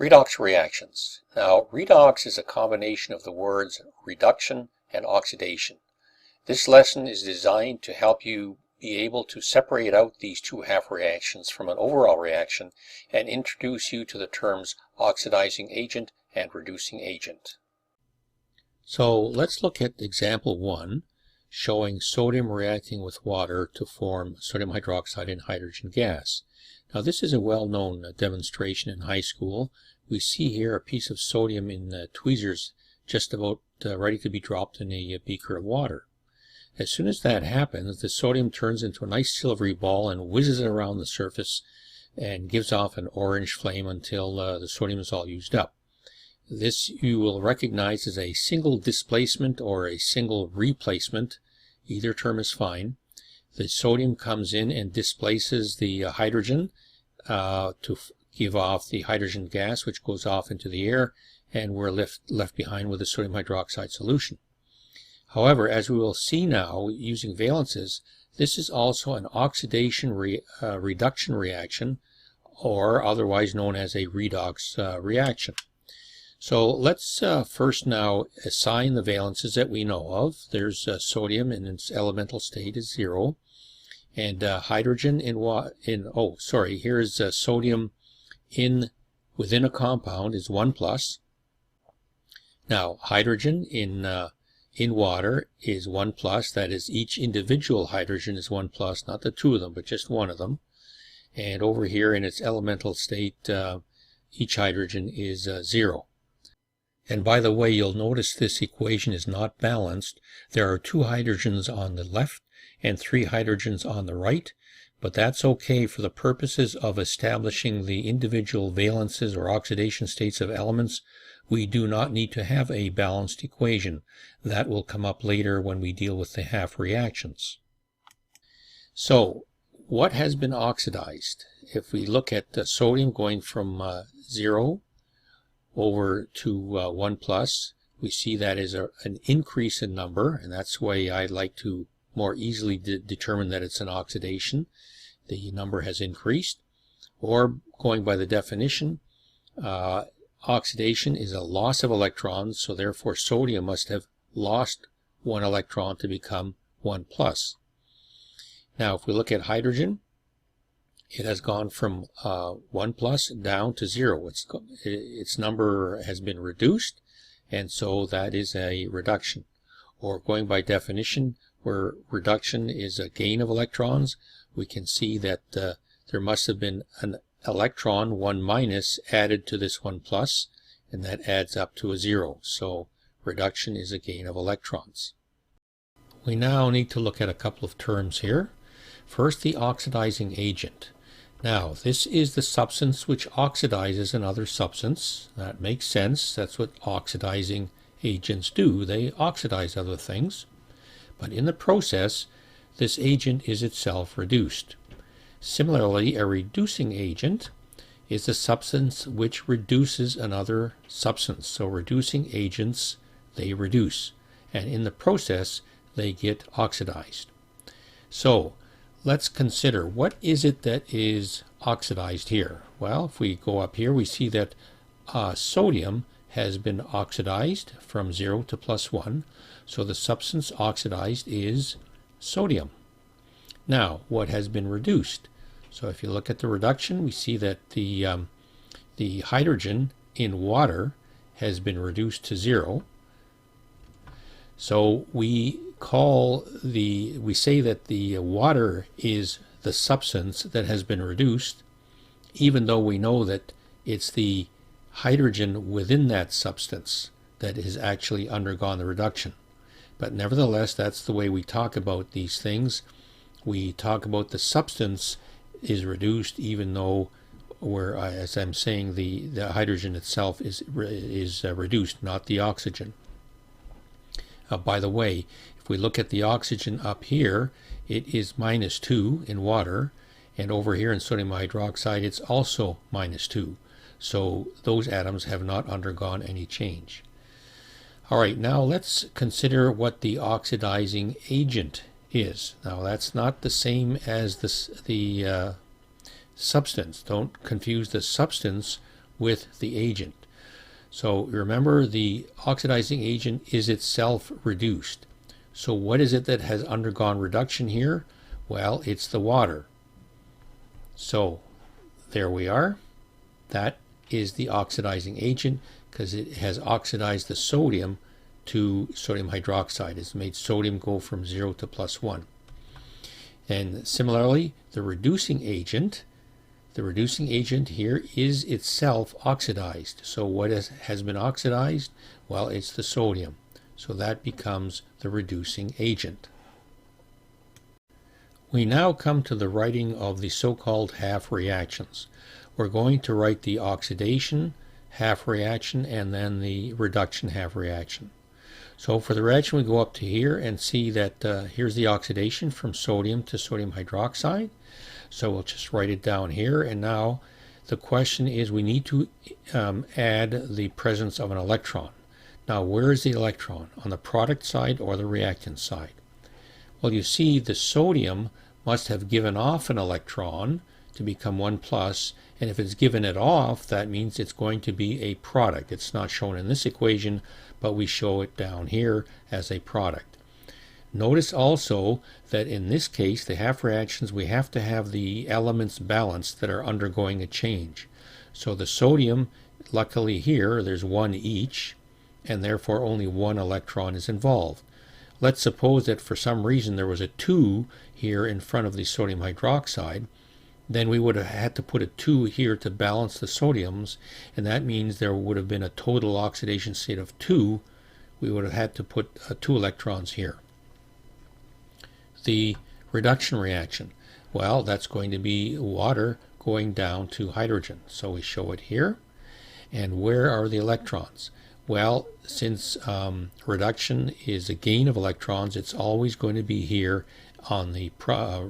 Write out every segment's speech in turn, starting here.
Redox reactions. Now, redox is a combination of the words reduction and oxidation. This lesson is designed to help you be able to separate out these two half reactions from an overall reaction and introduce you to the terms oxidizing agent and reducing agent. So let's look at example 1, showing sodium reacting with water to form sodium hydroxide and hydrogen gas. Now this is a well-known demonstration in high school. We see here a piece of sodium in tweezers just about ready to be dropped in a beaker of water. As soon as that happens, the sodium turns into a nice silvery ball and whizzes around the surface and gives off an orange flame until the sodium is all used up. This you will recognize as a single displacement or a single replacement. Either term is fine. The sodium comes in and displaces the hydrogen to give off the hydrogen gas, which goes off into the air, and we're left behind with a sodium hydroxide solution. However, as we will see now, using valences, this is also an oxidation reduction reaction, or otherwise known as a redox reaction. So let's first now assign the valences that we know of. There's sodium in its elemental state is 0, and hydrogen here's sodium within a compound is 1 plus. Now hydrogen in water is 1 plus. That is, each individual hydrogen is 1 plus, not the two of them, but just one of them. And over here in its elemental state, each hydrogen is 0. And by the way, you'll notice this equation is not balanced. There are 2 hydrogens on the left and 3 hydrogens on the right, but that's okay for the purposes of establishing the individual valences or oxidation states of elements. We do not need to have a balanced equation. That will come up later when we deal with the half reactions. So, what has been oxidized? If we look at the sodium going from 0 over to 1 plus, we see that is an increase in number, and that's why I like to more easily determine that it's an oxidation. The number has increased. Or, going by the definition, oxidation is a loss of electrons, so therefore sodium must have lost 1 electron to become 1 plus. Now if we look at hydrogen, it has gone from 1 plus down to 0. Its number has been reduced, and so that is a reduction. Or going by definition, where reduction is a gain of electrons, we can see that there must have been an electron, 1 minus, added to this 1 plus, and that adds up to a 0. So reduction is a gain of electrons. We now need to look at a couple of terms here. First, the oxidizing agent. Now, this is the substance which oxidizes another substance. That makes sense. That's what oxidizing agents do. They oxidize other things. But in the process, this agent is itself reduced. Similarly, a reducing agent is the substance which reduces another substance. So reducing agents, they reduce. And in the process, they get oxidized. So let's consider, what is it that is oxidized here? Well, if we go up here, we see that sodium has been oxidized from 0 to +1. So the substance oxidized is sodium. Now, what has been reduced? So if you look at the reduction, we see that the hydrogen in water has been reduced to 0. So we say that the water is the substance that has been reduced, even though we know that it's the hydrogen within that substance that has actually undergone the reduction. But nevertheless, that's the way we talk about these things. We talk about the substance is reduced, even though as I'm saying, the hydrogen itself is reduced, not the oxygen. By the way, if we look at the oxygen up here, it is -2 in water, and over here in sodium hydroxide it's also -2. So those atoms have not undergone any change. Alright, now let's consider what the oxidizing agent is. Now that's not the same as the substance. Don't confuse the substance with the agent. So remember, the oxidizing agent is itself reduced. So what is it that has undergone reduction here? Well, it's the water. So there we are. That is the oxidizing agent, because it has oxidized the sodium to sodium hydroxide. It's made sodium go from 0 to +1. And similarly, the reducing agent here is itself oxidized. So what has been oxidized? Well, it's the sodium. So that becomes the reducing agent. We now come to the writing of the so-called half reactions. We're going to write the oxidation half reaction and then the reduction half reaction. So for the reaction, we go up to here and see that here's the oxidation from sodium to sodium hydroxide. So we'll just write it down here. And now the question is, we need to add the presence of an electron. Now, where is the electron? On the product side or the reactant side? Well, you see the sodium must have given off an electron to become 1+, and if it's given it off, that means it's going to be a product. It's not shown in this equation, but we show it down here as a product. Notice also that in this case, the half reactions, we have to have the elements balanced that are undergoing a change. So the sodium, luckily here, there's one each, and therefore only one electron is involved. Let's suppose that for some reason there was a 2 here in front of the sodium hydroxide. Then we would have had to put a 2 here to balance the sodiums, and that means there would have been a total oxidation state of 2. We would have had to put 2 electrons here. The reduction reaction, well, that's going to be water going down to hydrogen. So we show it here. And where are the electrons? Well, since reduction is a gain of electrons, it's always going to be here on the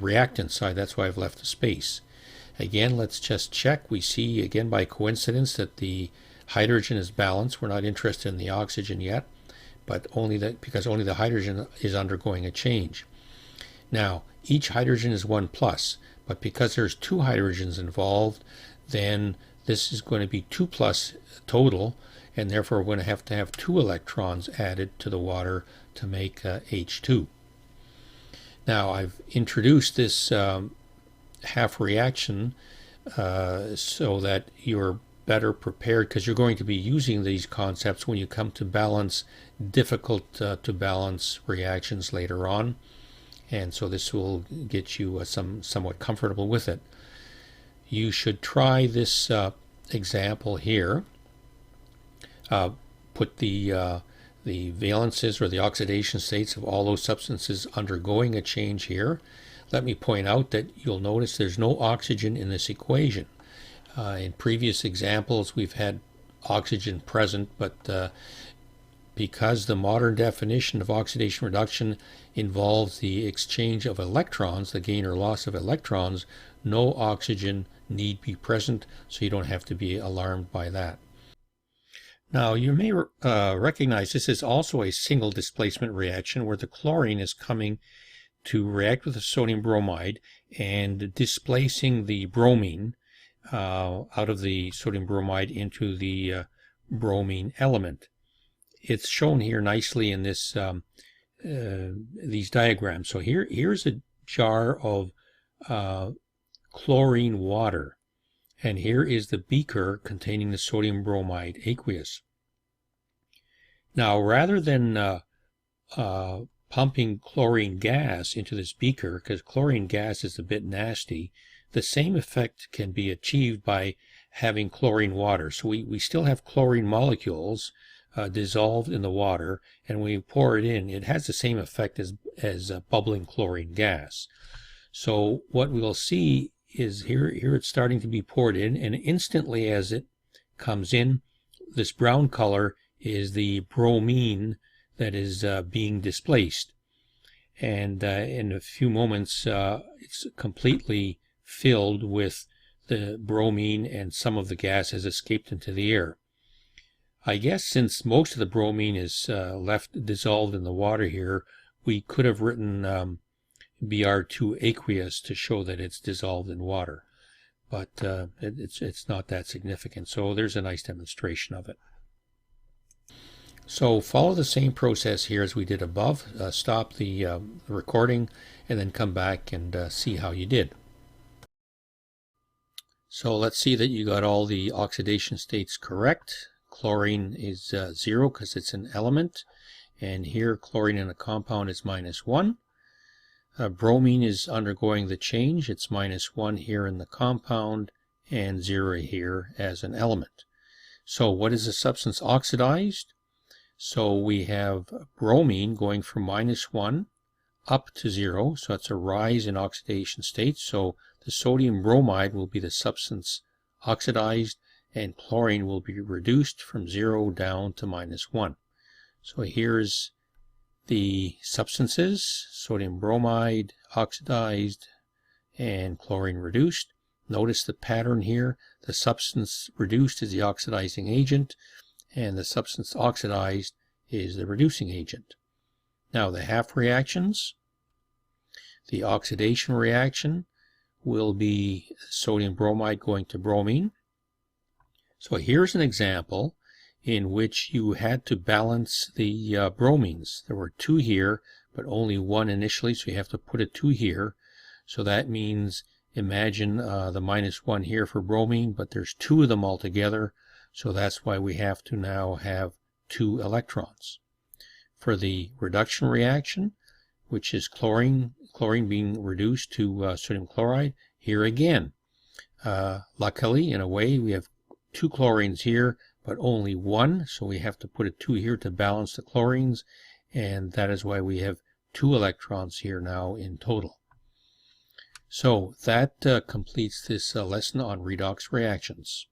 reactant side. That's why I've left a space. Again, let's just check. We see, again, by coincidence, that the hydrogen is balanced. We're not interested in the oxygen yet, but because only the hydrogen is undergoing a change. Now, each hydrogen is 1+, but because there's 2 hydrogens involved, then this is going to be 2+ total, and therefore we're going to have 2 electrons added to the water to make H2. Now, I've introduced this half reaction so that you're better prepared, because you're going to be using these concepts when you come to balance difficult to balance reactions later on, and so this will get you somewhat comfortable with it. You should try this example here. Put the valences or the oxidation states of all those substances undergoing a change here. Let me point out that you'll notice there's no oxygen in this equation. In previous examples, we've had oxygen present, but because the modern definition of oxidation reduction involves the exchange of electrons, the gain or loss of electrons, no oxygen need be present, so you don't have to be alarmed by that. Now, you may recognize this is also a single displacement reaction where the chlorine is coming to react with the sodium bromide and displacing the bromine out of the sodium bromide into the bromine element. It's shown here nicely in this these diagrams. So here's a jar of chlorine water, and here is the beaker containing the sodium bromide aqueous. Now, rather than pumping chlorine gas into this beaker, because chlorine gas is a bit nasty, the same effect can be achieved by having chlorine water. So we still have chlorine molecules dissolved in the water, and when we pour it in, it has the same effect as bubbling chlorine gas. So what we'll see is here it's starting to be poured in, and instantly as it comes in, this brown color is the bromine that is being displaced. And in a few moments, it's completely filled with the bromine, and some of the gas has escaped into the air. I guess since most of the bromine is left dissolved in the water here, we could have written Br2 aqueous to show that it's dissolved in water. but it's not that significant. So there's a nice demonstration of it. So follow the same process here as we did above. Stop the recording and then come back and see how you did. So let's see that you got all the oxidation states correct. Chlorine is 0 because it's an element, and here chlorine in a compound is -1. Bromine is undergoing the change. It's -1 here in the compound and 0 here as an element. So what is the substance oxidized? So we have bromine going from -1 up to 0, so it's a rise in oxidation state. So the sodium bromide will be the substance oxidized, and chlorine will be reduced from 0 down to -1. So here's the substances: sodium bromide oxidized and chlorine reduced. Notice the pattern here. The substance reduced is the oxidizing agent, and the substance oxidized is the reducing agent. Now the half reactions. The oxidation reaction will be sodium bromide going to bromine. So here's an example in which you had to balance the bromines. There were 2 here, but only 1 initially, so you have to put a 2 here. So that means, imagine the -1 here for bromine, but there's 2 of them altogether, so that's why we have to now have 2 electrons. For the reduction reaction, which is chlorine being reduced to sodium chloride, here again, luckily, in a way, we have 2 chlorines here, but only 1, so we have to put a 2 here to balance the chlorines, and that is why we have 2 electrons here now in total. So that completes this lesson on redox reactions.